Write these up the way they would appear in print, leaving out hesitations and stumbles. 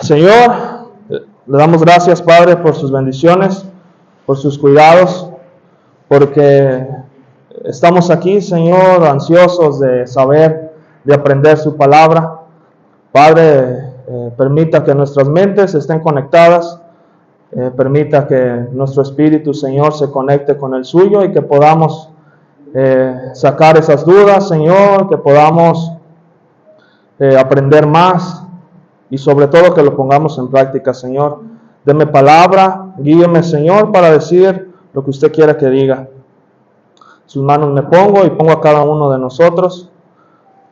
Señor, le damos gracias, Padre, por sus bendiciones, por sus cuidados, porque estamos aquí, Señor, ansiosos de saber, de aprender su palabra. Padre, permita que nuestras mentes estén conectadas, permita que nuestro espíritu, Señor, se conecte con el suyo y que podamos sacar esas dudas, Señor, que podamos aprender más y sobre todo que lo pongamos en práctica, Señor. Deme palabra, guíeme, Señor, para decir lo que usted quiera que diga. Sus manos me pongo y pongo a cada uno de nosotros.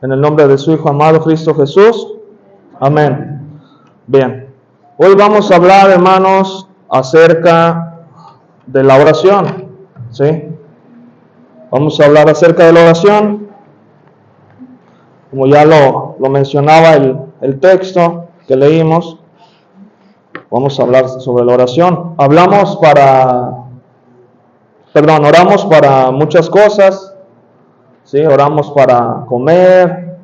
En el nombre de su Hijo amado, Cristo Jesús. Amén. Bien. Hoy vamos a hablar, hermanos, acerca de la oración. ¿Sí? Vamos a hablar acerca de la oración. Como ya lo mencionaba el texto que leímos, vamos a hablar sobre la oración. Oramos para muchas cosas. ¿Sí? Oramos para comer,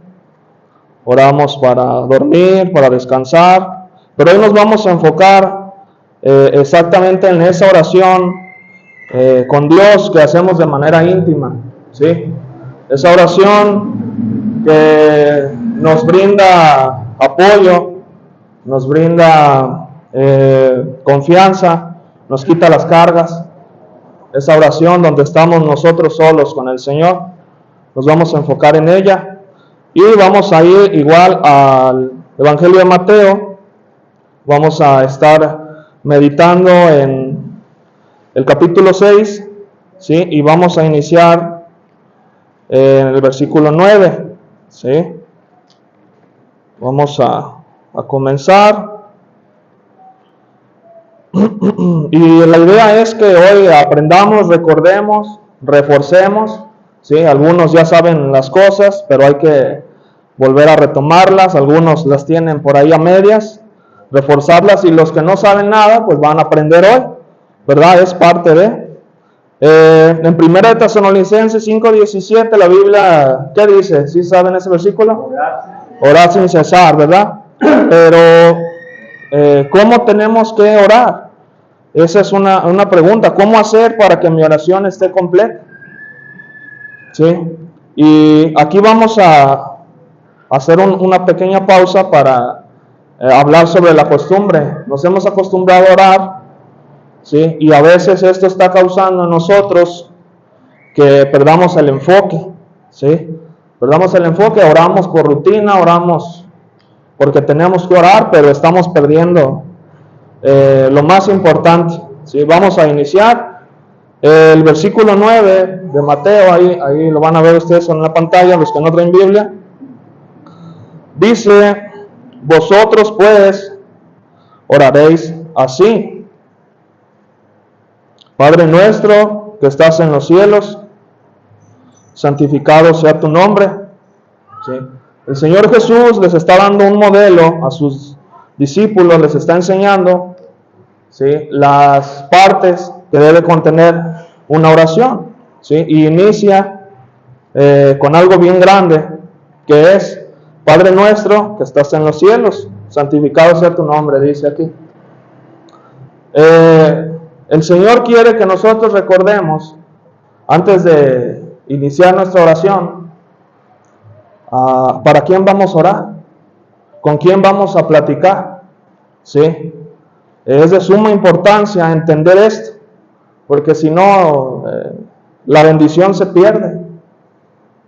oramos para dormir, para descansar, pero hoy nos vamos a enfocar exactamente en esa oración con Dios que hacemos de manera íntima. ¿Sí? Esa oración que nos brinda apoyo, nos brinda confianza, nos quita las cargas. Esa oración donde estamos nosotros solos con el Señor, nos vamos a enfocar en ella y vamos a ir igual al Evangelio de Mateo. Vamos a estar meditando en el capítulo 6, ¿sí? Y vamos a iniciar en el versículo 9, ¿sí? Vamos a comenzar. Y la idea es que hoy aprendamos, recordemos, reforcemos, ¿sí? Algunos ya saben las cosas, pero hay que volver a retomarlas. Algunos las tienen por ahí a medias, reforzarlas, y los que no saben nada, pues van a aprender hoy, ¿verdad? Es parte de... en 1 Tesalonicenses 5:17, la Biblia, ¿qué dice? ¿Sí saben ese versículo? Orar sin cesar, ¿verdad? Pero, ¿cómo tenemos que orar? Esa es una pregunta. ¿Cómo hacer para que mi oración esté completa? ¿Sí? Y aquí vamos a hacer una pequeña pausa para hablar sobre la costumbre. Nos hemos acostumbrado a orar, ¿sí? Y a veces esto está causando en nosotros que perdamos el enfoque, ¿sí? Perdamos el enfoque, oramos por rutina, oramos porque tenemos que orar, pero estamos perdiendo lo más importante, ¿sí? Vamos a iniciar el versículo 9 de Mateo, ahí lo van a ver ustedes en la pantalla, los que no traen Biblia. Dice: vosotros pues oraréis así: Padre nuestro que estás en los cielos, santificado sea tu nombre. ¿Sí? El Señor Jesús les está dando un modelo a sus discípulos, les está enseñando, ¿sí?, las partes que debe contener una oración, ¿sí? Y inicia con algo bien grande, que es: Padre nuestro que estás en los cielos, santificado sea tu nombre, dice aquí. El Señor quiere que nosotros recordemos, antes de iniciar nuestra oración, ¿para quién vamos a orar? ¿Con quién vamos a platicar? ¿Sí? Es de suma importancia entender esto, porque si no, la bendición se pierde.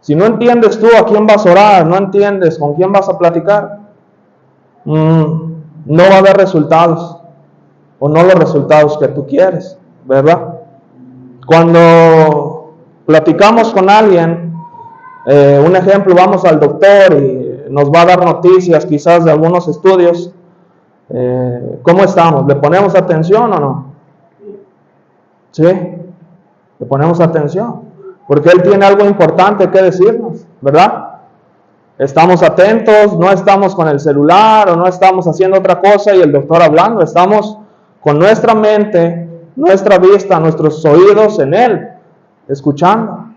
Si no entiendes tú a quién vas a orar, no entiendes con quién vas a platicar, no va a haber resultados, o no los resultados que tú quieres, ¿verdad? Cuando platicamos con alguien, un ejemplo, vamos al doctor y nos va a dar noticias quizás de algunos estudios, ¿cómo estamos? ¿Le ponemos atención o no? ¿Sí? Le ponemos atención, porque él tiene algo importante que decirnos, ¿verdad? Estamos atentos, no estamos con el celular o no estamos haciendo otra cosa y el doctor hablando, estamos con nuestra mente, nuestra vista, nuestros oídos en él, escuchando,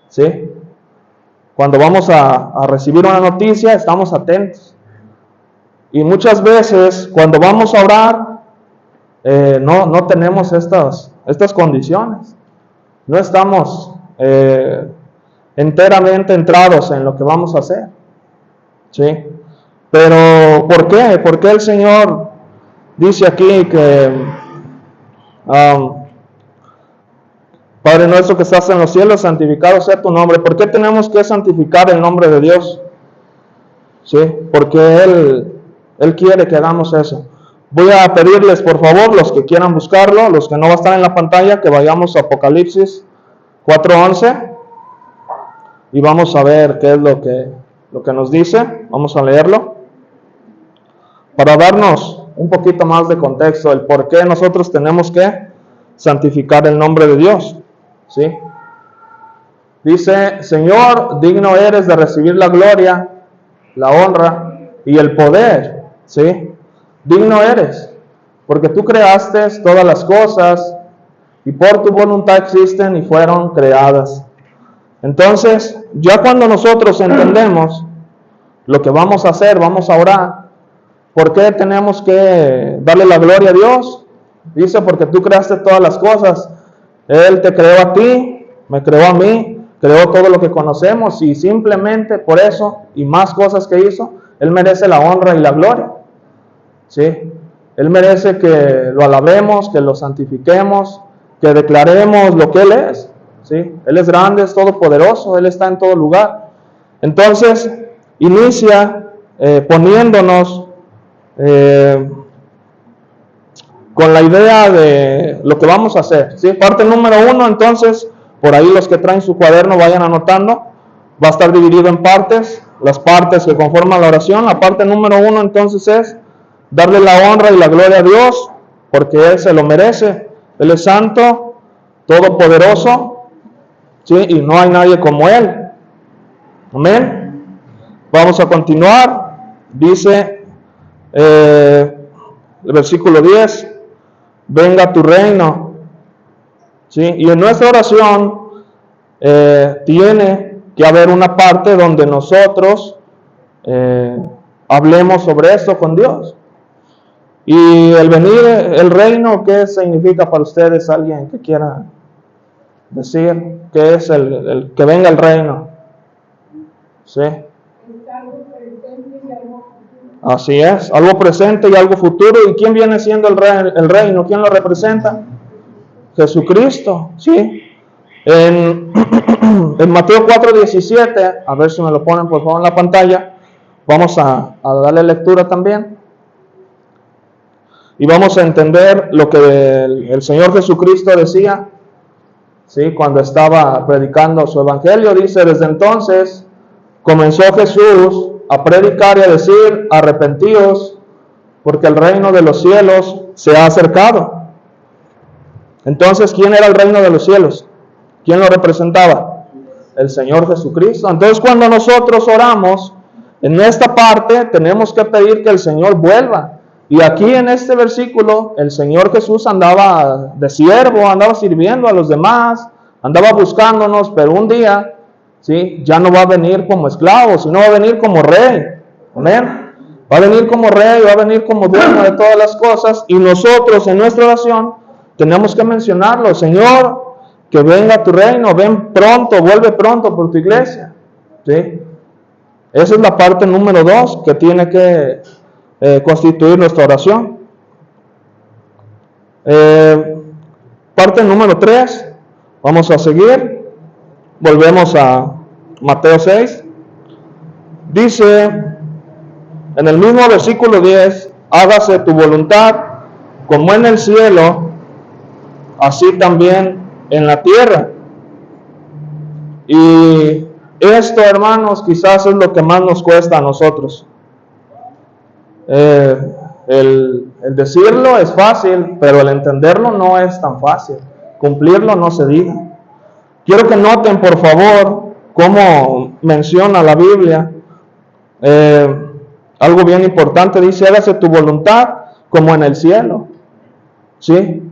¿sí? Cuando vamos a recibir una noticia, estamos atentos. Y muchas veces cuando vamos a orar, no tenemos estas condiciones. No estamos enteramente entrados en lo que vamos a hacer. ¿Sí? Pero, ¿por qué? ¿Por qué el Señor dice aquí que Padre nuestro que estás en los cielos, santificado sea tu nombre? ¿Por qué tenemos que santificar el nombre de Dios? ¿Sí? Porque Él quiere que hagamos eso. Voy a pedirles, por favor, los que quieran buscarlo, los que no va a estar en la pantalla, que vayamos a Apocalipsis 4:11 y vamos a ver qué es lo que nos dice. Vamos a leerlo para darnos un poquito más de contexto, el por qué nosotros tenemos que santificar el nombre de Dios. ¿Sí? Dice: Señor, digno eres de recibir la gloria, la honra y el poder. ¿Sí? Digno eres, porque tú creaste todas las cosas y por tu voluntad existen y fueron creadas. Entonces, ya cuando nosotros entendemos lo que vamos a hacer, vamos a orar, ¿por qué tenemos que darle la gloria a Dios? Dice: porque tú creaste todas las cosas. Él te creó a ti, me creó a mí, creó todo lo que conocemos, y simplemente por eso y más cosas que hizo, Él merece la honra y la gloria. ¿Sí? Él merece que lo alabemos, que lo santifiquemos, que declaremos lo que Él es. ¿Sí? Él es grande, es todopoderoso, Él está en todo lugar. Entonces, inicia poniéndonos con la idea de lo que vamos a hacer. ¿Sí? Parte número 1, entonces, por ahí los que traen su cuaderno vayan anotando. Va a estar dividido en partes, las partes que conforman la oración. La parte número 1, entonces, es darle la honra y la gloria a Dios, porque Él se lo merece. Él es santo, todopoderoso, ¿sí? Y no hay nadie como Él. Amén. Vamos a continuar. Dice el versículo 10: venga tu reino. ¿Sí? Y en nuestra oración tiene que haber una parte donde nosotros hablemos sobre esto con Dios. Y el venir el reino, ¿qué significa para ustedes? Alguien que quiera decir qué es el que venga el reino. ¿Sí? Así es, algo presente y algo futuro. ¿Y quién viene siendo el reino? ¿Quién lo representa? Jesucristo. ¿Sí? En Mateo 4:17, a ver si me lo ponen por favor en la pantalla, vamos a darle lectura también. Y vamos a entender lo que el Señor Jesucristo decía, ¿sí? Cuando estaba predicando su evangelio. Dice: desde entonces comenzó Jesús a predicar y a decir: arrepentíos, porque el reino de los cielos se ha acercado. Entonces, ¿quién era el reino de los cielos? ¿Quién lo representaba? El Señor Jesucristo. Entonces, cuando nosotros oramos, en esta parte tenemos que pedir que el Señor vuelva. Y aquí en este versículo, el Señor Jesús andaba de siervo, andaba sirviendo a los demás, andaba buscándonos, pero un día, ¿sí?, ya no va a venir como esclavo, sino va a venir como rey. Amén. Va a venir como rey, va a venir como dueño de todas las cosas, y nosotros en nuestra oración tenemos que mencionarlo: Señor, que venga tu reino, ven pronto, vuelve pronto por tu iglesia. ¿Sí? Esa es la parte número 2 que tiene que constituir nuestra oración. Parte número 3, vamos a seguir, volvemos a Mateo 6, dice en el mismo versículo 10: hágase tu voluntad como en el cielo, así también en la tierra. Y esto, hermanos, quizás es lo que más nos cuesta a nosotros. El decirlo es fácil, pero el entenderlo no es tan fácil. Cumplirlo no se diga. Quiero que noten, por favor, cómo menciona la Biblia algo bien importante. Dice: hágase tu voluntad como en el cielo. ¿Sí?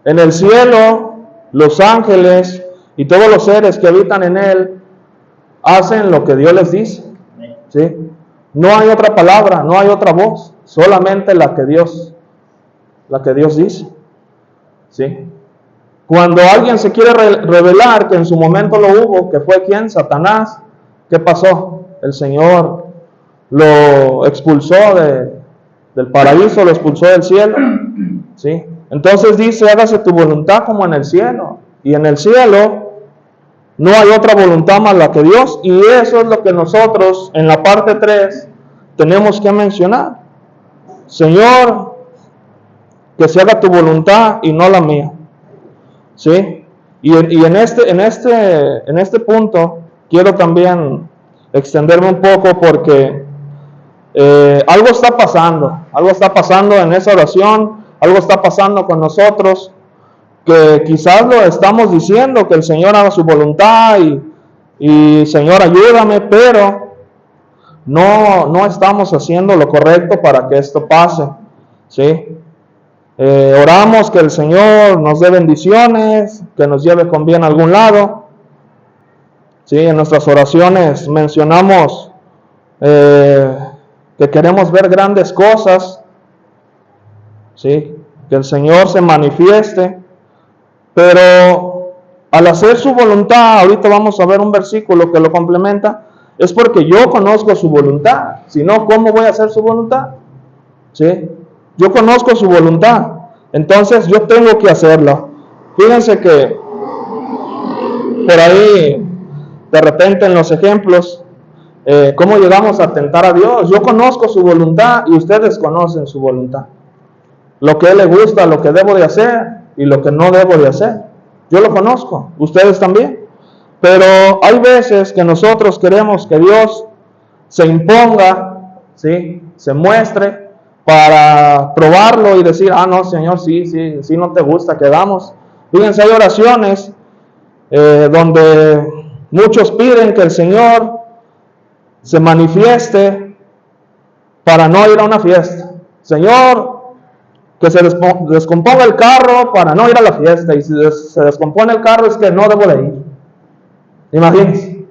En el cielo, los ángeles y todos los seres que habitan en él hacen lo que Dios les dice. ¿Sí? No hay otra palabra, no hay otra voz. solamente la que Dios dice. ¿Sí? Cuando alguien se quiere revelar, que en su momento lo hubo, que fue ¿quién? Satanás, ¿qué pasó? El Señor lo expulsó del paraíso, lo expulsó del cielo. ¿Sí? Entonces dice, hágase tu voluntad como en el cielo. Y en el cielo no hay otra voluntad más la que Dios. Y eso es lo que nosotros en la parte 3 tenemos que mencionar. Señor, que se haga tu voluntad y no la mía. ¿Sí? Y en este punto quiero también extenderme un poco porque algo está pasando en esa oración, algo está pasando con nosotros, que quizás lo estamos diciendo, que el Señor haga su voluntad y Señor ayúdame, pero no estamos haciendo lo correcto para que esto pase. ¿Sí? Oramos que el Señor nos dé bendiciones, que nos lleve con bien a algún lado. ¿Sí? En nuestras oraciones mencionamos que queremos ver grandes cosas. ¿Sí? Que el Señor se manifieste. Pero al hacer su voluntad, ahorita vamos a ver un versículo que lo complementa, es porque yo conozco su voluntad. Si no, ¿cómo voy a hacer su voluntad? ¿Sí? Yo conozco su voluntad, entonces yo tengo que hacerlo. Fíjense que por ahí, de repente en los ejemplos, ¿cómo llegamos a tentar a Dios? Yo conozco su voluntad y ustedes conocen su voluntad. Lo que a Él le gusta, lo que debo de hacer y lo que no debo de hacer. Yo lo conozco, ustedes también. Pero hay veces que nosotros queremos que Dios se imponga, ¿sí? Se muestre para probarlo y decir, no, Señor, sí, no te gusta, quedamos. Fíjense, hay oraciones donde muchos piden que el Señor se manifieste para no ir a una fiesta. Señor, que se descomponga el carro para no ir a la fiesta, y si se descompone el carro es que no debo de ir. Imagínense,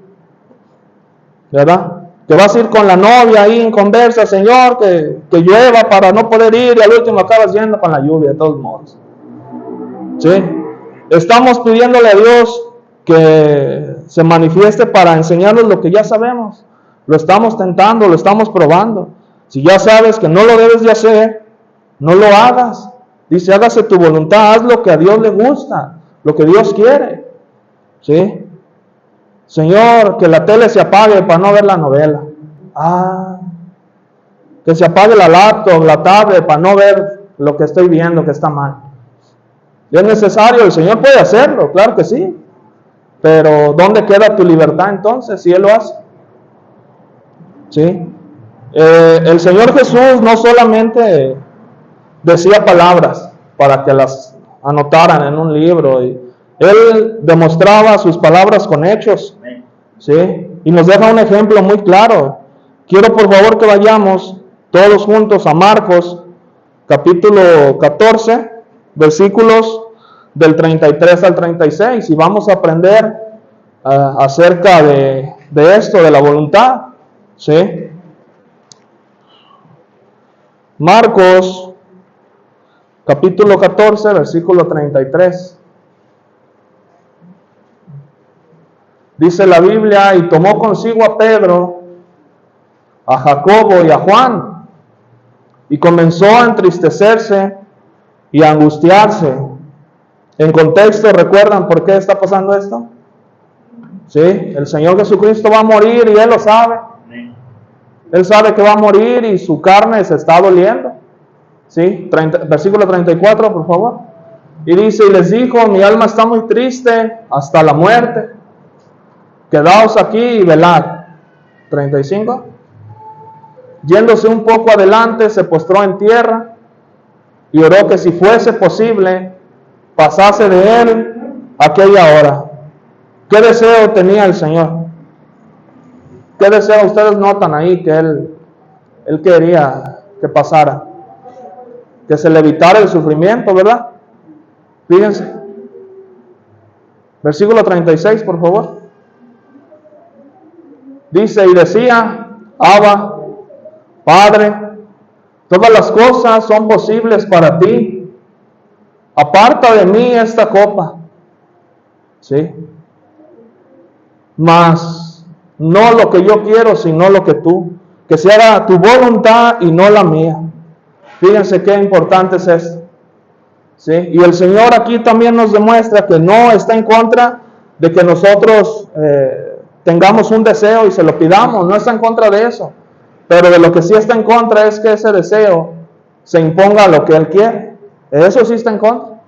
¿verdad? Que vas a ir con la novia ahí en conversa, Señor, que llueva para no poder ir, y al último acabas yendo con la lluvia de todos modos. ¿Sí? Estamos pidiéndole a Dios que se manifieste para enseñarnos lo que ya sabemos. Lo estamos tentando, lo estamos probando. Si ya sabes que no lo debes de hacer, no lo hagas. Dice, hágase tu voluntad, haz lo que a Dios le gusta, lo que Dios quiere. ¿Sí? Señor, que la tele se apague para no ver la novela. Que se apague la laptop, la tablet para no ver lo que estoy viendo que está mal. Y es necesario, el Señor puede hacerlo, claro que sí. Pero ¿dónde queda tu libertad entonces si Él lo hace? ¿Sí? El Señor Jesús no solamente decía palabras para que las anotaran en un libro, y Él demostraba sus palabras con hechos. ¿Sí? Y nos deja un ejemplo muy claro. Quiero por favor que vayamos todos juntos a Marcos capítulo 14, versículos del 33 al 36, y vamos a aprender acerca de esto, de la voluntad. ¿Sí? Marcos capítulo 14, versículo 33. Dice la Biblia, y tomó consigo a Pedro, a Jacobo y a Juan, y comenzó a entristecerse y a angustiarse. En contexto, ¿recuerdan por qué está pasando esto? ¿Sí? El Señor Jesucristo va a morir y Él lo sabe. Él sabe que va a morir y su carne se está doliendo. ¿Sí? Versículo 34, por favor. Y dice, y les dijo, mi alma está muy triste hasta la muerte. Quedaos aquí y velad. 35. Yéndose un poco adelante, se postró en tierra y oró que si fuese posible, pasase de él aquella hora. ¿Qué deseo tenía el Señor? ¿Qué deseo ustedes notan ahí que él quería que pasara? Que se le evitara el sufrimiento, ¿verdad? Fíjense. Versículo 36, por favor. Dice, y decía, Abba, Padre, Todas las cosas son posibles para ti. Aparta de mí esta copa. ¿Sí? Mas no lo que yo quiero, sino lo que tú. Que se haga tu voluntad y no la mía. Fíjense qué importante es esto. ¿Sí? Y el Señor aquí también nos demuestra que no está en contra de que nosotros tengamos un deseo y se lo pidamos. No está en contra de eso. Pero de lo que sí está en contra es que ese deseo se imponga a lo que Él quiere. Eso sí está en contra.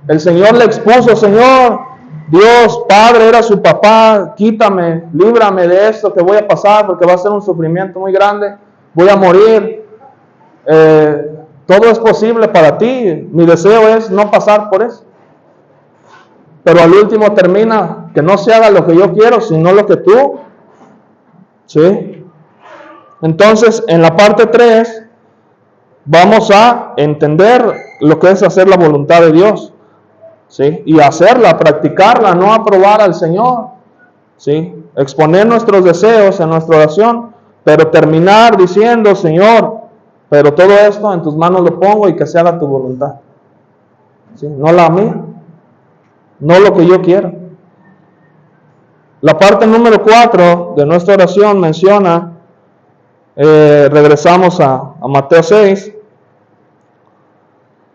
El Señor le expuso: Señor, Dios, Padre, era su papá, quítame, líbrame de esto que voy a pasar, porque va a ser un sufrimiento muy grande, voy a morir. Todo es posible para ti, mi deseo es no pasar por eso. Pero al último termina: que no se haga lo que yo quiero, sino lo que tú. ¿Sí? Entonces, en la parte 3, vamos a entender lo que es hacer la voluntad de Dios. ¿Sí? Y hacerla, practicarla, no aprobar al Señor. ¿Sí? Exponer nuestros deseos en nuestra oración, pero terminar diciendo: Señor, pero todo esto en tus manos lo pongo y que se haga tu voluntad. ¿Sí? No la mía, no lo que yo quiero. La parte número 4 de nuestra oración menciona, regresamos a Mateo 6,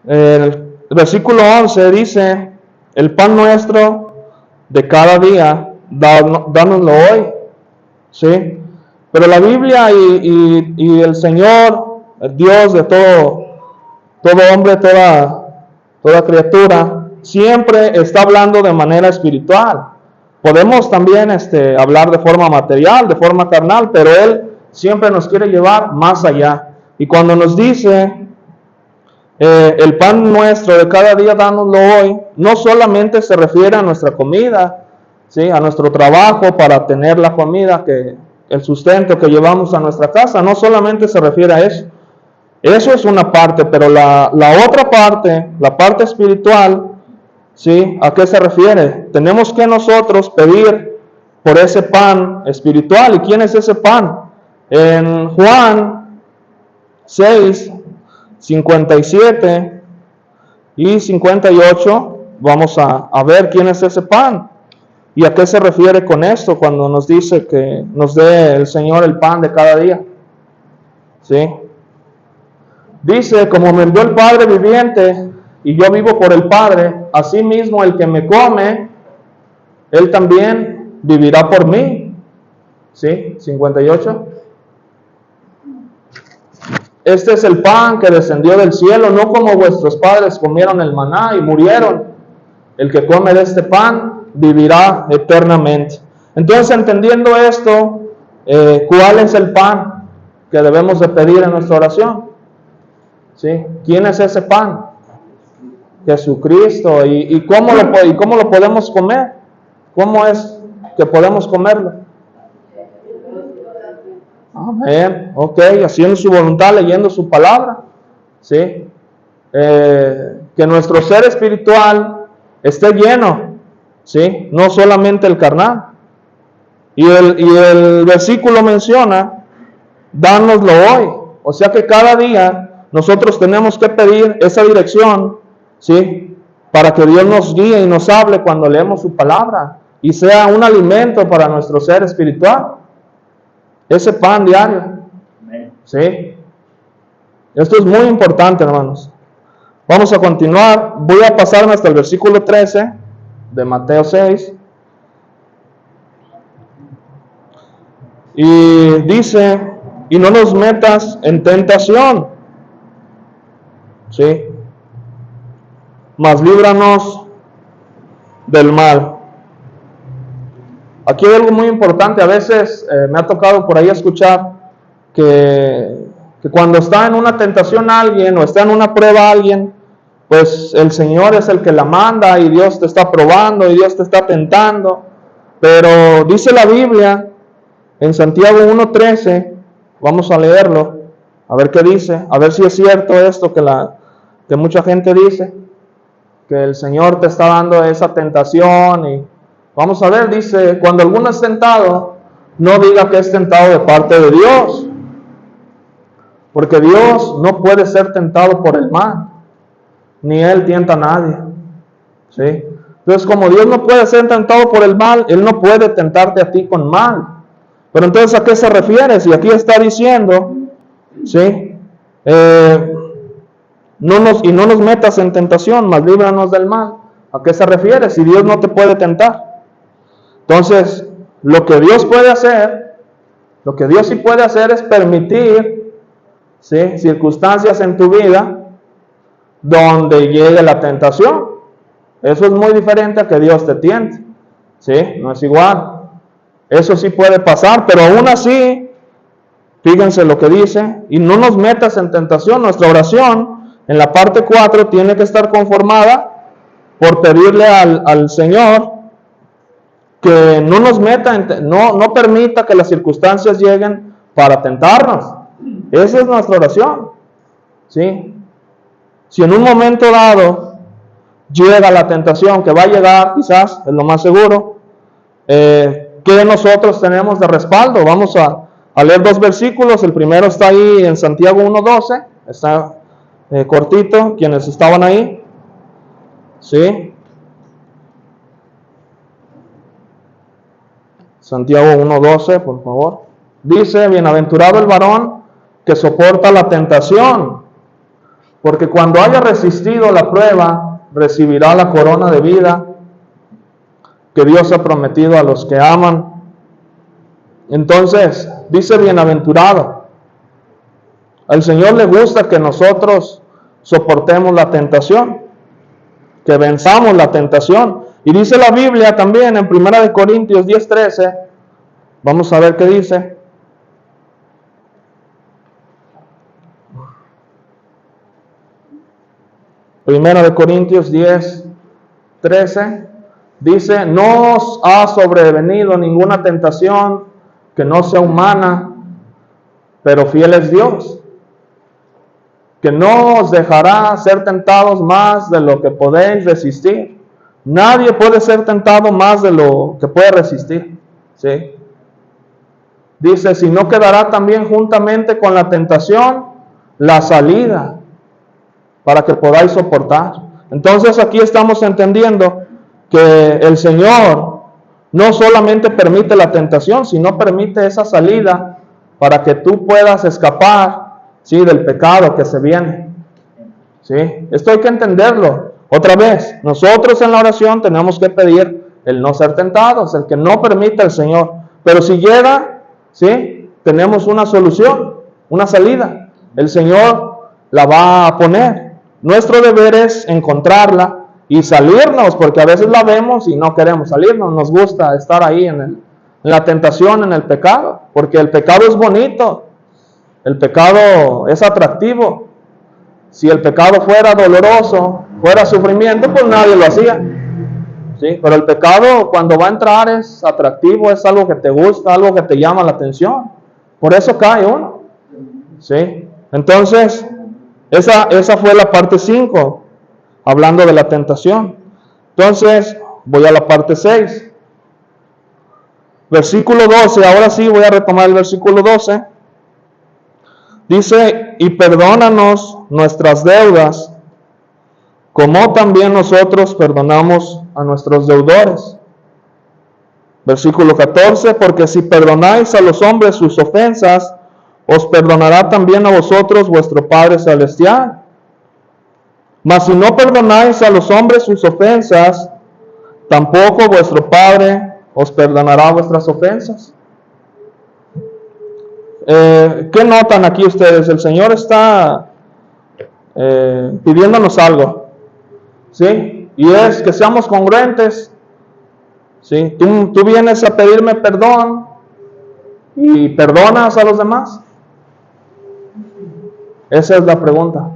el versículo 11 dice: el pan nuestro de cada día, dánoslo hoy. ¿Sí? Pero la Biblia y el Señor, el Dios de todo hombre, toda criatura, siempre está hablando de manera espiritual. Podemos también hablar de forma material, de forma carnal, pero Él siempre nos quiere llevar más allá. Y cuando nos dice, el pan nuestro de cada día, dánoslo hoy, no solamente se refiere a nuestra comida, ¿sí? A nuestro trabajo para tener la comida, el sustento que llevamos a nuestra casa, no solamente se refiere a eso. Eso es una parte, pero la otra parte, la parte espiritual, ¿sí? ¿A qué se refiere? Tenemos que nosotros pedir por ese pan espiritual. ¿Y quién es ese pan? En Juan 6, 57 y 58, vamos a ver quién es ese pan. ¿Y a qué se refiere con esto cuando nos dice que nos dé el Señor el pan de cada día? ¿Sí? Dice: como me envió el Padre viviente y yo vivo por el Padre, asimismo el que me come, él también vivirá por mí. ¿Sí? 58. Este es el pan que descendió del cielo, no como vuestros padres comieron el maná y murieron. El que come de este pan vivirá eternamente. Entonces, entendiendo esto, ¿cuál es el pan que debemos de pedir en nuestra oración? ¿Sí? ¿Quién es ese pan? Jesucristo. ¿Y cómo lo podemos comer? ¿Cómo es que podemos comerlo? Amén. Ok, haciendo su voluntad, leyendo su palabra. ¿Sí? Que nuestro ser espiritual esté lleno. ¿Sí? No solamente el carnal. Y el versículo menciona: dánoslo hoy. O sea que cada día nosotros tenemos que pedir esa dirección, ¿sí? Para que Dios nos guíe y nos hable cuando leemos su palabra y sea un alimento para nuestro ser espiritual. Ese pan diario. ¿Sí? Esto es muy importante, hermanos. Vamos a continuar. Voy a pasarme hasta el versículo 13 de Mateo 6. Y dice: y no nos metas en tentación, ¿sí? Mas líbranos del mal. Aquí hay algo muy importante. A veces me ha tocado por ahí escuchar que cuando está en una tentación alguien o está en una prueba alguien, pues el Señor es el que la manda y Dios te está probando y Dios te está tentando. Pero dice la Biblia en Santiago 1:13, vamos a leerlo, a ver qué dice, a ver si es cierto esto que mucha gente dice, que el Señor te está dando esa tentación. Y vamos a ver, dice: cuando alguno es tentado, no diga que es tentado de parte de Dios, Porque Dios no puede ser tentado por el mal, ni Él tienta a nadie. ¿Sí? Entonces, como Dios no puede ser tentado por el mal, Él no puede tentarte a ti con mal. Pero entonces, ¿a qué se refiere? Si aquí está diciendo, ¿sí? No nos metas en tentación, mas líbranos del mal. ¿A qué se refiere? Si Dios no te puede tentar. Entonces, lo que Dios puede hacer, lo que Dios sí puede hacer es permitir, ¿sí?, circunstancias en tu vida donde llegue la tentación. Eso es muy diferente a que Dios te tiente, ¿sí? No es igual. Eso sí puede pasar, pero aún así, fíjense lo que dice, y no nos metas en tentación. Nuestra oración en la parte 4 tiene que estar conformada por pedirle al Señor que no nos meta, no permita que las circunstancias lleguen para tentarnos. Esa es nuestra oración, ¿sí? Si en un momento dado llega la tentación, que va a llegar quizás, es lo más seguro, ¿qué nosotros tenemos de respaldo? Vamos a leer 2 versículos. El primero está ahí en Santiago 1:12, está cortito, quienes estaban ahí, ¿sí? Santiago 1:12, por favor. Dice: bienaventurado el varón que soporta la tentación, porque cuando haya resistido la prueba, recibirá la corona de vida que Dios ha prometido a los que aman. Entonces, dice bienaventurado. Al Señor le gusta que nosotros soportemos la tentación, que venzamos la tentación. Y dice la Biblia también en 1 Corintios 10:13, vamos a ver qué dice. 1 Corintios 10:13 dice: no os ha sobrevenido ninguna tentación que no sea humana, pero fiel es Dios, que no os dejará ser tentados más de lo que podéis resistir. Nadie puede ser tentado más de lo que puede resistir, ¿sí? Dice: si no quedará también juntamente con la tentación la salida, para que podáis soportar. Entonces aquí estamos entendiendo que el Señor no solamente permite la tentación, sino permite esa salida para que tú puedas escapar, ¿sí?, del pecado que se viene, ¿sí? Esto hay que entenderlo. Otra vez, nosotros en la oración tenemos que pedir el no ser tentados, el que no permita el Señor. Pero si llega, ¿sí?, tenemos una solución, una salida. El Señor la va a poner. Nuestro deber es encontrarla y salirnos, porque a veces la vemos y no queremos salirnos. Nos gusta estar ahí en la tentación, en el pecado, porque el pecado es bonito, el pecado es atractivo. Si el pecado fuera doloroso, fuera sufrimiento, pues nadie lo hacía, ¿sí? Pero el pecado, cuando va a entrar, es atractivo, es algo que te gusta, algo que te llama la atención. Por eso cae uno, ¿sí? Entonces, esa fue la parte 5, hablando de la tentación. Entonces, voy a la parte 6. Versículo 12, ahora sí voy a retomar el versículo 12. Dice: y perdónanos nuestras deudas, como también nosotros perdonamos a nuestros deudores. Versículo 14, porque si perdonáis a los hombres sus ofensas, os perdonará también a vosotros vuestro Padre Celestial. Mas si no perdonáis a los hombres sus ofensas, tampoco vuestro Padre os perdonará vuestras ofensas. ¿Qué notan aquí ustedes? El Señor está pidiéndonos algo, ¿sí? Y es que seamos congruentes, ¿sí? Tú vienes a pedirme perdón y perdonas a los demás. Esa es la pregunta.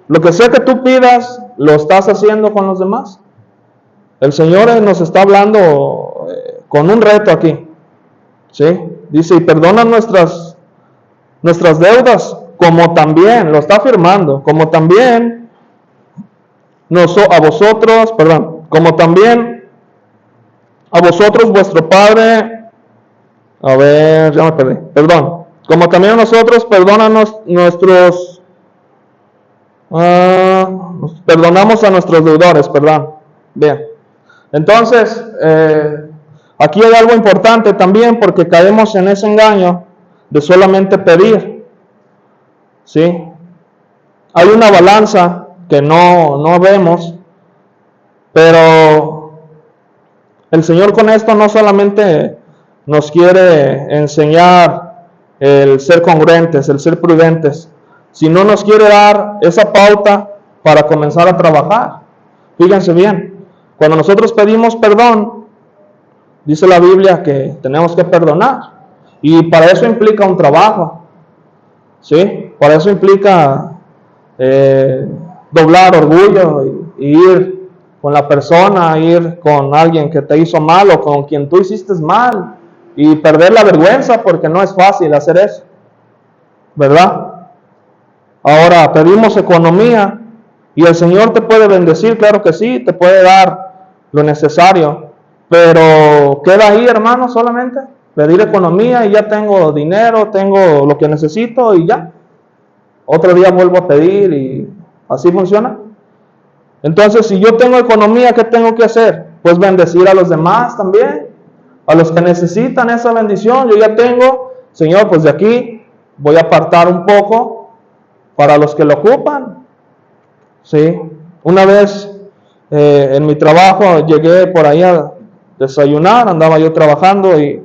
Lo que sea que tú pidas, ¿lo estás haciendo con los demás? El Señor nos está hablando con un reto aquí, ¿sí? Dice: y perdona nuestras deudas, como también, lo está afirmando, como también como también a vosotros vuestro Padre, como también nosotros perdonamos a nuestros deudores, perdón. Bien. Entonces, aquí hay algo importante también, porque caemos en ese engaño de solamente pedir. ¿Sí? Hay una balanza que no vemos, pero el Señor con esto no solamente nos quiere enseñar el ser congruentes, el ser prudentes, sino nos quiere dar esa pauta para comenzar a trabajar. Fíjense bien, cuando nosotros pedimos perdón, dice la Biblia que tenemos que perdonar, y para eso implica un trabajo, ¿sí? Para eso implica doblar orgullo y ir con la persona, ir con alguien que te hizo mal o con quien tú hiciste mal, y perder la vergüenza, porque no es fácil hacer eso, ¿verdad? Ahora pedimos economía y el Señor te puede bendecir, claro que sí, te puede dar lo necesario, pero queda ahí, hermano, solamente pedir economía y ya tengo dinero, tengo lo que necesito y ya. Otro día vuelvo a pedir y así funciona. Entonces, si yo tengo economía, ¿qué tengo que hacer? Pues bendecir a los demás también, a los que necesitan esa bendición. Yo ya tengo, Señor, pues de aquí voy a apartar un poco para los que lo ocupan. ¿Sí? Una vez en mi trabajo llegué por ahí a desayunar, andaba yo trabajando y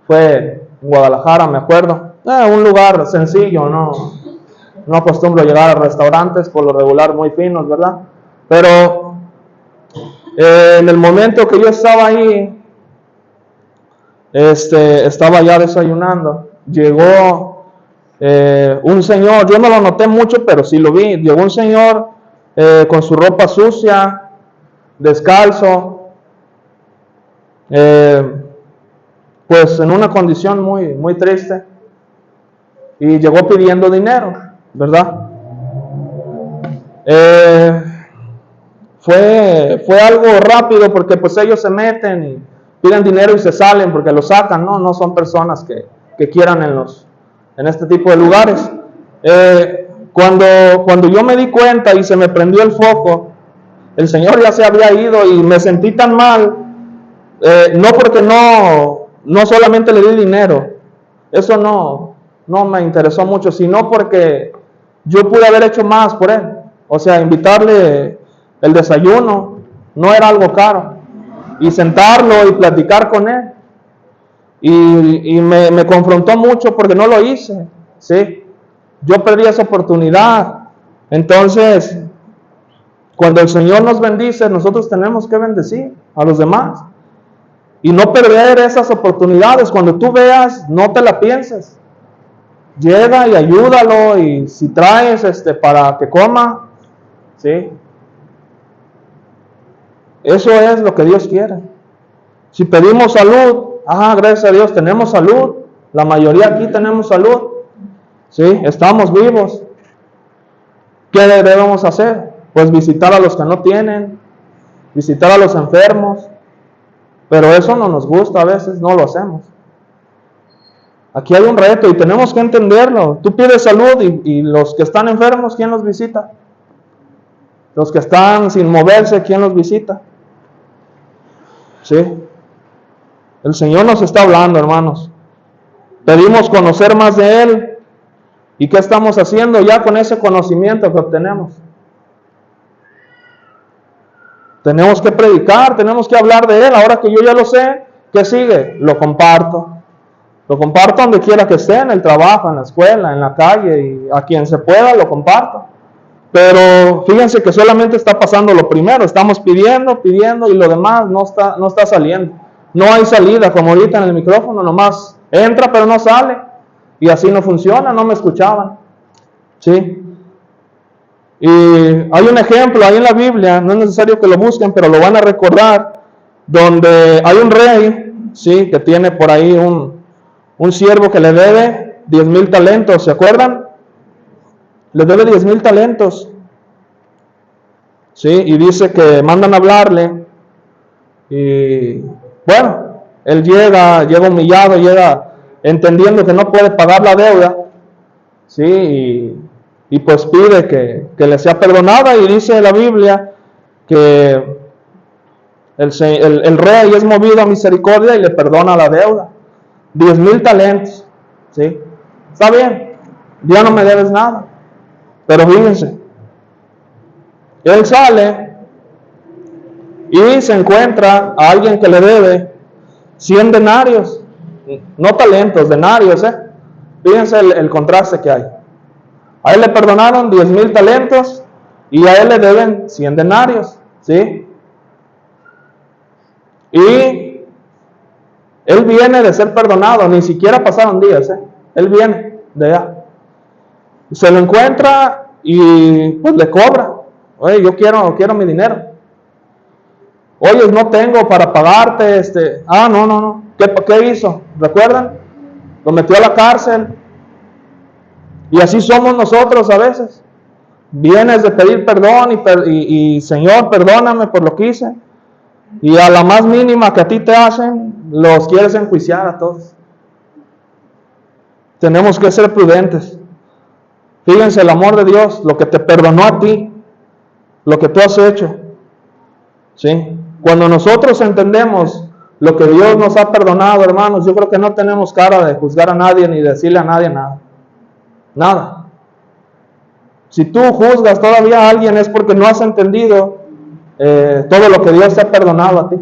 fue en Guadalajara, me acuerdo. Un lugar sencillo, no acostumbro llegar a restaurantes por lo regular muy finos, ¿verdad? Pero en el momento que yo estaba ahí, estaba ya desayunando, llegó un señor, yo no lo noté mucho, pero sí lo vi, llegó un señor con su ropa sucia, descalzo, pues en una condición muy, muy triste, y llegó pidiendo dinero, ¿verdad? Fue algo rápido, porque pues ellos se meten y piden dinero y se salen porque lo sacan, no son personas que quieran en este tipo de lugares. Cuando yo me di cuenta y se me prendió el foco, el Señor ya se había ido y me sentí tan mal, no porque no solamente le di dinero, eso no me interesó mucho, sino porque yo pude haber hecho más por él. O sea, invitarle el desayuno no era algo caro, y sentarlo y platicar con él, y me confrontó mucho porque no lo hice, ¿sí? Yo perdí esa oportunidad. Entonces, cuando el Señor nos bendice, nosotros tenemos que bendecir a los demás y no perder esas oportunidades. Cuando tú veas, no te la pienses, llega y ayúdalo, y si traes para que coma, ¿sí? Eso es lo que Dios quiere. Si pedimos salud, gracias a Dios tenemos salud, la mayoría aquí tenemos salud, ¿sí? Estamos vivos. ¿Qué debemos hacer? Pues visitar a los que no tienen, visitar a los enfermos, pero eso no nos gusta, a veces no lo hacemos. Aquí hay un reto y tenemos que entenderlo. Tú pides salud y los que están enfermos, ¿quién los visita? Los que están sin moverse, ¿quién los visita? ¿Sí? El Señor nos está hablando, hermanos. Pedimos conocer más de Él. ¿Y qué estamos haciendo ya con ese conocimiento que obtenemos? Tenemos que predicar, tenemos que hablar de Él. Ahora que yo ya lo sé, ¿qué sigue? Lo comparto. Lo comparto donde quiera que esté, en el trabajo, en la escuela, en la calle, y a quien se pueda lo comparto. Pero fíjense que solamente está pasando lo primero. Estamos pidiendo y lo demás no está saliendo. No hay salida, como ahorita en el micrófono, nomás entra pero no sale. Y así no funciona, no me escuchaban. ¿Sí? Y hay un ejemplo ahí en la Biblia, no es necesario que lo busquen, pero lo van a recordar, donde hay un rey, ¿sí? Que tiene por ahí un siervo que le debe 10,000 talentos, ¿se acuerdan? Le debe 10,000 talentos. ¿Sí? Y dice que mandan a hablarle, y bueno, él llega humillado, llega entendiendo que no puede pagar la deuda, ¿sí? Y pues pide que le sea perdonada, y dice la Biblia que el rey es movido a misericordia y le perdona la deuda. 10,000 talentos, ¿sí? Está bien, ya no me debes nada. Pero fíjense, él sale y se encuentra a alguien que le debe 100 denarios, no talentos, denarios, Fíjense el contraste que hay. A él le perdonaron 10,000 talentos y a él le deben 100 denarios, ¿sí? Y él viene de ser perdonado, ni siquiera pasaron días, Él viene de allá. Se lo encuentra y pues le cobra. Oye, yo quiero mi dinero. Oye, no tengo para pagarte, no. ¿Qué hizo? ¿Recuerdan? Lo metió a la cárcel. Y así somos nosotros a veces. Vienes de pedir perdón y Señor, perdóname por lo que hice. Y a la más mínima que a ti te hacen, los quieres enjuiciar a todos. Tenemos que ser prudentes. Fíjense el amor de Dios, lo que te perdonó a ti, lo que tú has hecho. ¿Sí? Cuando nosotros entendemos lo que Dios nos ha perdonado, hermanos, yo creo que no tenemos cara de juzgar a nadie ni decirle a nadie nada. Nada. Si tú juzgas todavía a alguien es porque no has entendido todo lo que Dios te ha perdonado a ti.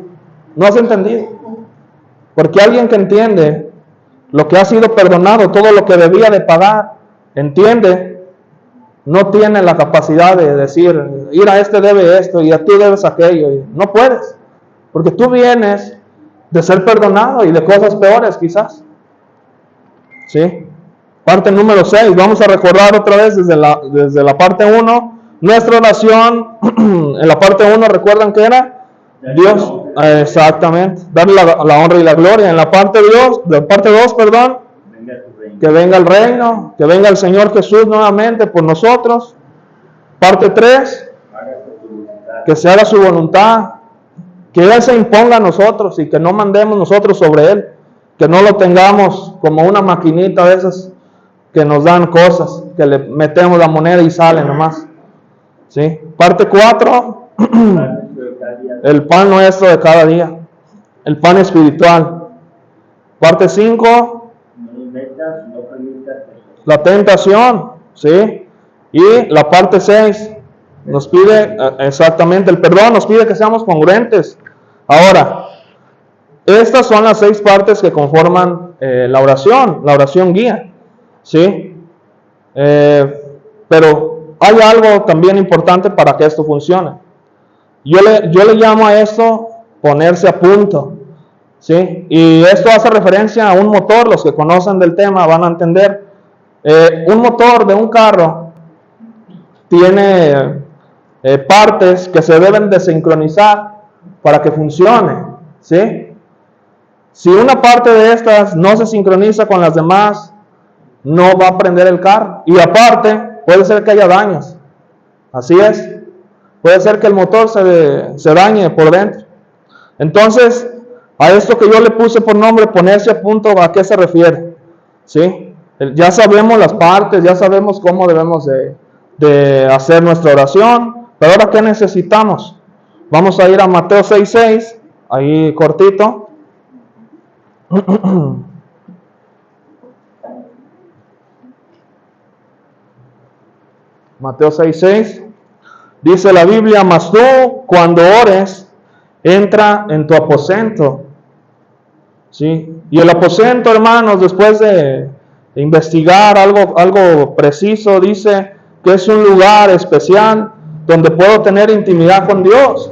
No has entendido. Porque alguien que entiende lo que ha sido perdonado, todo lo que debía de pagar, entiende, no tiene la capacidad de decir, ir a este debe esto y a ti debes aquello. No puedes. Porque tú vienes de ser perdonado y de cosas peores quizás. ¿Sí? Parte número 6, vamos a recordar otra vez desde la parte 1, nuestra oración. En la parte 1, ¿recuerdan qué era? Dios, exactamente, darle la honra y la gloria. En la parte 2, que venga el reino, que venga el Señor Jesús nuevamente por nosotros. Parte 3, que se haga su voluntad, que Él se imponga a nosotros y que no mandemos nosotros sobre Él, que no lo tengamos como una maquinita de esas que nos dan cosas, que le metemos la moneda y sale nomás. ¿Sí? Parte 4, el pan nuestro de cada día, el pan espiritual. Parte 5, la tentación, ¿sí? Y la parte 6 nos pide exactamente el perdón, nos pide que seamos congruentes. Ahora, estas son las 6 partes que conforman la oración guía, ¿sí? Pero hay algo también importante para que esto funcione. Yo le llamo a esto ponerse a punto, ¿sí? Y esto hace referencia a un motor. Los que conocen del tema van a entender. Un motor de un carro tiene partes que se deben de sincronizar para que funcione, ¿sí? Si una parte de estas no se sincroniza con las demás, no va a prender el carro. Y aparte, puede ser que haya daños. Así es. Puede ser que el motor se dañe por dentro. Entonces, a esto que yo le puse por nombre, ponerse a punto, ¿a qué se refiere? ¿Sí? Ya sabemos las partes, ya sabemos cómo debemos de hacer nuestra oración. Pero ahora, ¿qué necesitamos? Vamos a ir a Mateo 6:6, ahí cortito. Mateo 6:6, dice la Biblia: mas tú, cuando ores, entra en tu aposento. ¿Sí? Y el aposento, hermanos, después de investigar algo preciso, dice que es un lugar especial donde puedo tener intimidad con Dios.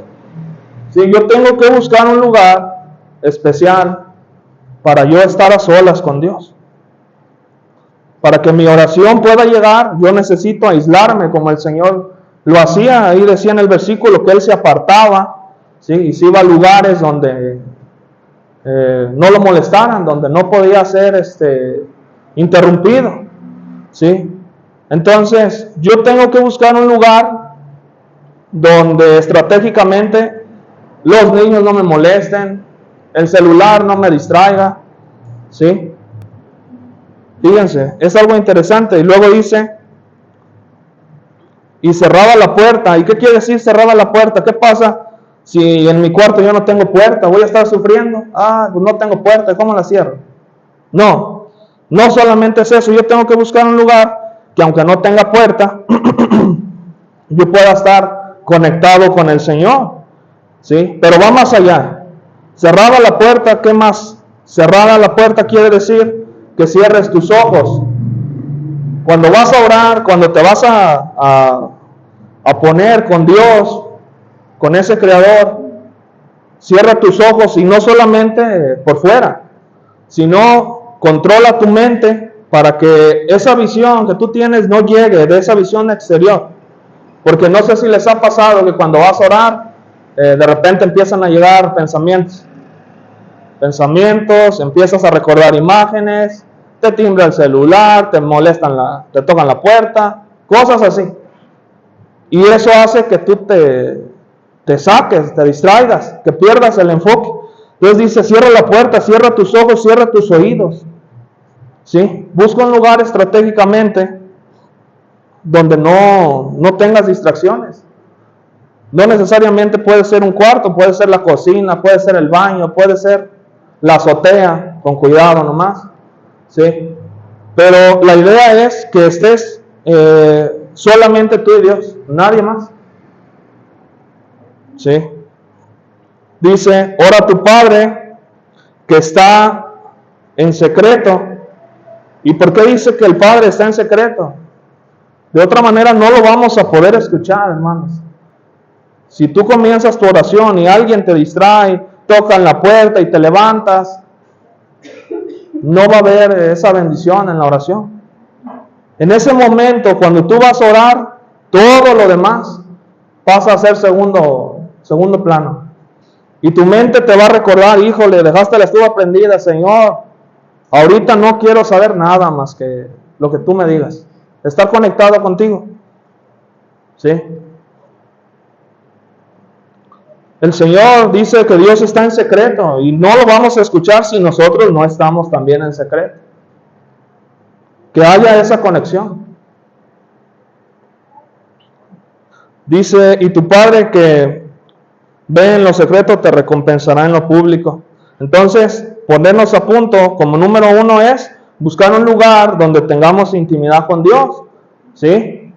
¿Sí? Yo tengo que buscar un lugar especial para yo estar a solas con Dios. Para que mi oración pueda llegar, yo necesito aislarme como el Señor lo hacía. Ahí decía en el versículo que Él se apartaba, ¿sí? Y se iba a lugares donde no lo molestaran, donde no podía ser interrumpido, ¿sí? Entonces, yo tengo que buscar un lugar donde estratégicamente los niños no me molesten, el celular no me distraiga, ¿sí? Fíjense, es algo interesante. Y luego dice, y cerraba la puerta. ¿Y qué quiere decir cerraba la puerta? ¿Qué pasa si en mi cuarto yo no tengo puerta? ¿Voy a estar sufriendo? Pues no tengo puerta, ¿cómo la cierro? No, no solamente es eso. Yo tengo que buscar un lugar que aunque no tenga puerta, yo pueda estar conectado con el Señor, ¿sí? Pero va más allá. Cerrada la puerta, ¿qué más? Cerrada la puerta quiere decir que cierres tus ojos. Cuando vas a orar, cuando te vas a poner con Dios, con ese Creador, cierra tus ojos y no solamente por fuera, sino controla tu mente para que esa visión que tú tienes no llegue de esa visión exterior. Porque no sé si les ha pasado que cuando vas a orar, de repente empiezan a llegar pensamientos, empiezas a recordar imágenes, te timbra el celular, te molestan, te tocan la puerta, cosas así. Y eso hace que tú te saques, te distraigas, que pierdas el enfoque. Entonces dice, cierra la puerta, cierra tus ojos, cierra tus oídos. ¿Sí? Busca un lugar estratégicamente donde no tengas distracciones. No necesariamente puede ser un cuarto, puede ser la cocina, puede ser el baño, puede ser la azotea, con cuidado nomás. ¿Sí? Pero la idea es que estés solamente tú y Dios, nadie más. ¿Sí? Dice, ora a tu Padre que está en secreto. ¿Y por qué dice que el Padre está en secreto? De otra manera no lo vamos a poder escuchar, hermanos. Si tú comienzas tu oración y alguien te distrae, tocan la puerta y te levantas, no va a haber esa bendición en la oración. En ese momento, cuando tú vas a orar, todo lo demás pasa a ser segundo plano. Y tu mente te va a recordar, híjole, dejaste la estufa prendida, Señor. Ahorita no quiero saber nada más que lo que tú me digas. Estar conectado contigo. ¿Sí? El Señor dice que Dios está en secreto y no lo vamos a escuchar si nosotros no estamos también en secreto. Que haya esa conexión. Dice, y tu Padre que ve en lo secreto te recompensará en lo público. Entonces, ponernos a punto como número uno es buscar un lugar donde tengamos intimidad con Dios. ¿Sí?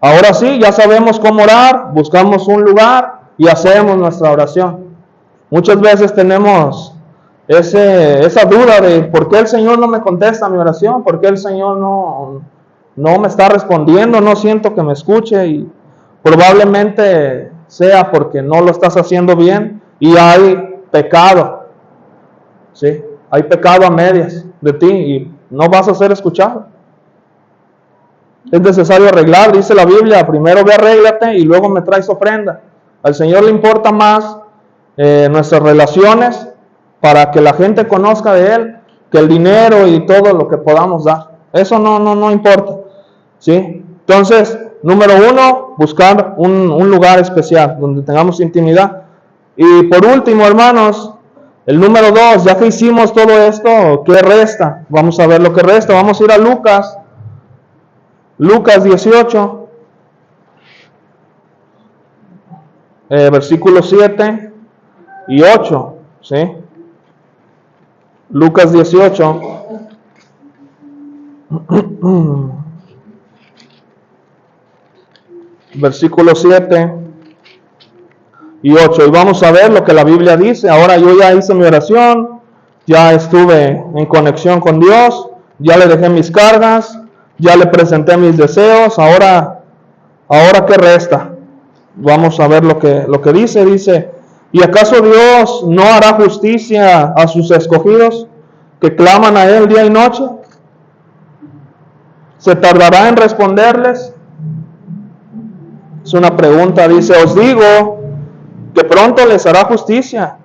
Ahora sí, ya sabemos cómo orar, buscamos un lugar y hacemos nuestra oración. Muchas veces tenemos esa duda de por qué el Señor no me contesta mi oración, por qué el Señor no me está respondiendo, no siento que me escuche, y probablemente sea porque no lo estás haciendo bien y hay pecado. ¿Sí? Hay pecado a medias de ti y no vas a ser escuchado. Es necesario arreglar, dice la Biblia, primero ve, arréglate y luego me traes ofrenda. Al Señor le importa más nuestras relaciones para que la gente conozca de Él que el dinero y todo lo que podamos dar. Eso no importa. ¿Sí? Entonces, número uno, buscar un lugar especial donde tengamos intimidad. Y por último, hermanos, el número dos, ya que hicimos todo esto, ¿qué resta? Vamos a ver lo que resta. Vamos a ir a Lucas 18, versículos 7 y 8. ¿Sí? Lucas 18. Versículos 7 y 8. Y vamos a ver lo que la Biblia dice. Ahora yo ya hice mi oración, ya estuve en conexión con Dios, ya le dejé mis cargas, ya le presenté mis deseos. Ahora ¿qué resta? Vamos a ver lo que dice. Dice, ¿y acaso Dios no hará justicia a sus escogidos que claman a Él día y noche? ¿Se tardará en responderles? Es una pregunta. Dice, os digo que pronto les hará justicia.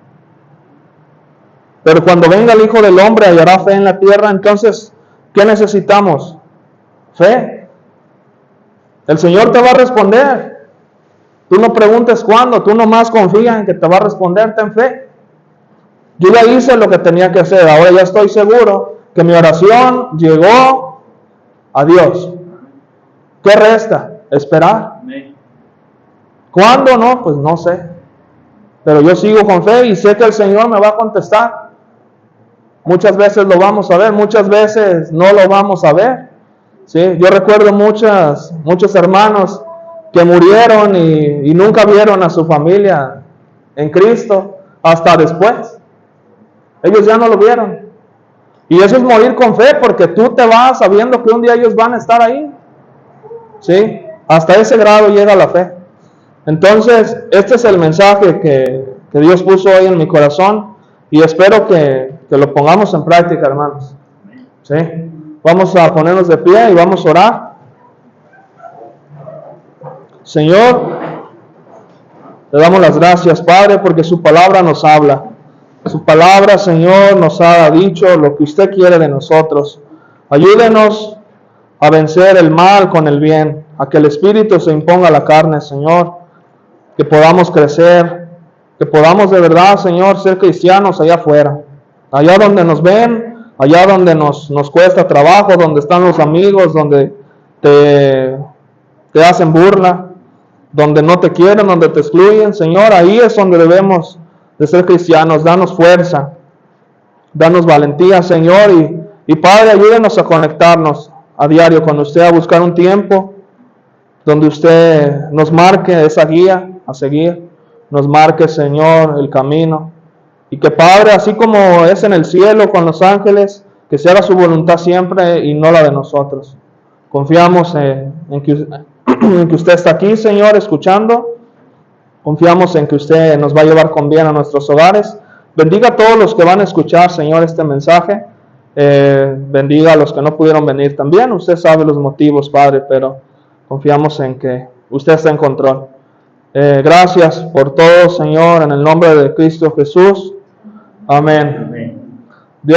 Pero cuando venga el Hijo del Hombre hallará fe en la tierra. Entonces, ¿qué necesitamos? Fe. El Señor te va a responder. Tú no preguntes cuándo, tú nomás confía en que te va a responder, ten fe. Yo ya hice lo que tenía que hacer, ahora ya estoy seguro que mi oración llegó a Dios. ¿Qué resta? Esperar. ¿Cuándo? No, pues no sé. Pero yo sigo con fe y sé que el Señor me va a contestar. Muchas veces lo vamos a ver, muchas veces no lo vamos a ver. ¿Sí? Yo recuerdo muchos hermanos que murieron y nunca vieron a su familia en Cristo hasta después. Ellos ya no lo vieron. Y eso es morir con fe, porque tú te vas sabiendo que un día ellos van a estar ahí. ¿Sí? Hasta ese grado llega la fe. Entonces, este es el mensaje que Dios puso hoy en mi corazón y espero que lo pongamos en práctica, hermanos. ¿Sí? Vamos a ponernos de pie y vamos a orar. Señor, le damos las gracias, Padre, porque su palabra nos habla. Su palabra, Señor, nos ha dicho lo que usted quiere de nosotros. Ayúdenos a vencer el mal con el bien, a que el Espíritu se imponga a la carne, Señor, que podamos crecer, que podamos de verdad, Señor, ser cristianos allá afuera, allá donde nos ven, allá donde nos cuesta trabajo, donde están los amigos, donde te hacen burla, donde no te quieren, donde te excluyen, Señor, ahí es donde debemos de ser cristianos. Danos fuerza, danos valentía, Señor, y Padre, ayúdenos a conectarnos a diario con usted, a buscar un tiempo donde usted nos marque esa guía a seguir, nos marque, Señor, el camino, y que, Padre, así como es en el cielo con los ángeles, que se haga su voluntad siempre y no la de nosotros. Confiamos en que usted está aquí, Señor, escuchando. Confiamos en que usted nos va a llevar con bien a nuestros hogares. Bendiga a todos los que van a escuchar, Señor, este mensaje. Bendiga a los que no pudieron venir también. Usted sabe los motivos, Padre, pero confiamos en que usted está en control. Gracias por todo, Señor, en el nombre de Cristo Jesús. Amén.